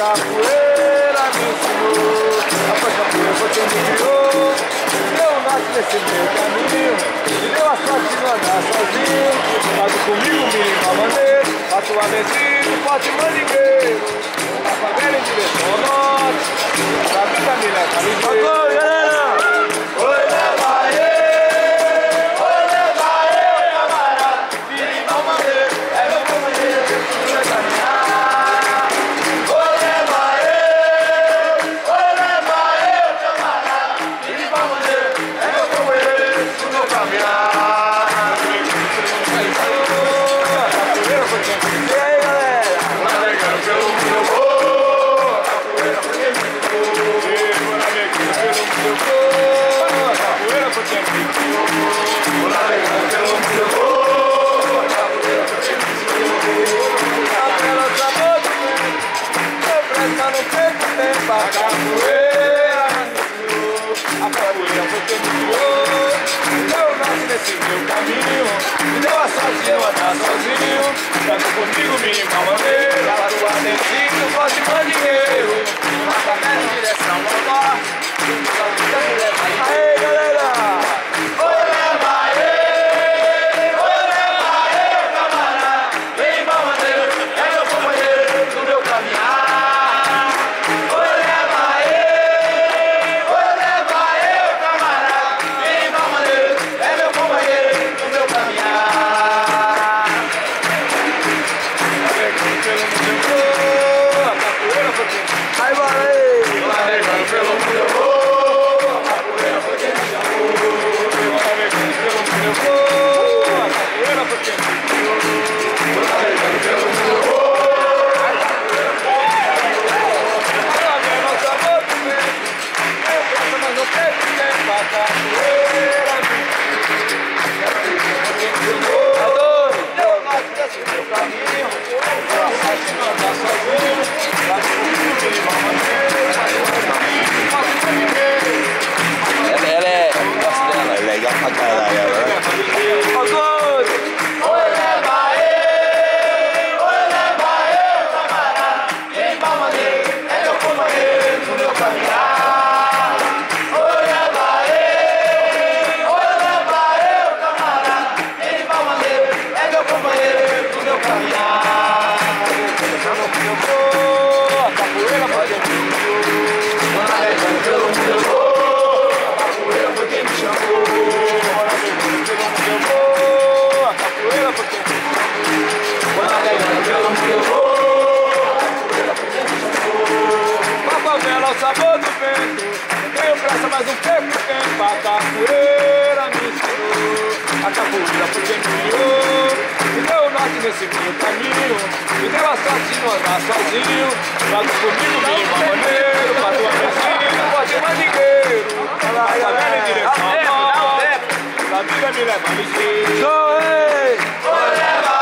capoeira me ensinou. A capoeira foi quem me criou. Eu nasci nesse meu caminho. Me deu a sorte de não andar sozinho. Faz comigo, minha maneira. Faço a medida, forte mandingueiro. A favela em direção ao norte. Pra vida me leva ligeiro. Galera! Oi, leva eu, camarada. Virimão maneiro, é meu companheiro, vai caminhar. Oi, leva eu, camarada. Virimão maneiro, é meu companheiro, vai caminhar. E aí, galera? Navegando pelo meu voo, capoeira foi quem me criou. Navegando pelo meu voo, capoeira foi quem me criou. Navegando pelo meu voo, capoeira foi quem me criou. Capela do amor do vento, meu presta no peito tem pra capoeira me criou. A capoeira foi quem me criou. Eu nasci nesse meu caminho, me deu a sorte de eu andar sozinho. Trago comigo minha maneira, para o ardentinho, forte mandingueiro. Uma favela em direção ao norte, sua vida me leva ali. Aê, galera! Oi, leva eu, camarada. Vem, maneiro, é meu companheiro do meu caminhar. Oi, leva eu, camarada. Vem, maneiro, é meu companheiro do meu caminhar. Aí, valeu! Navegando pelo mundo eu vou, a capoeira foi quem me chamou. Navegando pelo mundo eu vou, a capoeira foi quem me chamou. Navegando pelo mundo eu vou, a capoeira foi quem me chamou. Ela vem no sabor do vento, eu penso, mas não sei que tempo a capoeira me chamou. Eu nasci desse meu caminho, eu nasci de andar sozinho. Ela é. Eu gosto dela, é legal pra caralho. Oi, leva eu, camarada. Vem, maneiro, é meu companheiro no meu caminhar. Oi, leva eu, camarada. Vem, maneiro, é meu companheiro no meu caminhar. Eu vou, a capoeira foi quem me chamou. Navegando pelo mundo eu vou, a capoeira foi quem me chamou. Navegando pelo mundo eu vou, a capoeira foi quem me chamou. Navegando pelo mundo eu vou, a capoeira foi quem me chamou. A favela ao sabor do vento, não tenho pressa, mas um tempo tempo. A capoeira me ensinou, a capoeira foi quem me criou. Me deu o norte nesse meu caminho, me deu a sorte de não andar sozinho. Trago comigo minha maneiro, pra tua vizinha, forte mandingueiro. A favela em direção ao norte, a vida me leva ligeiro. Oi, leva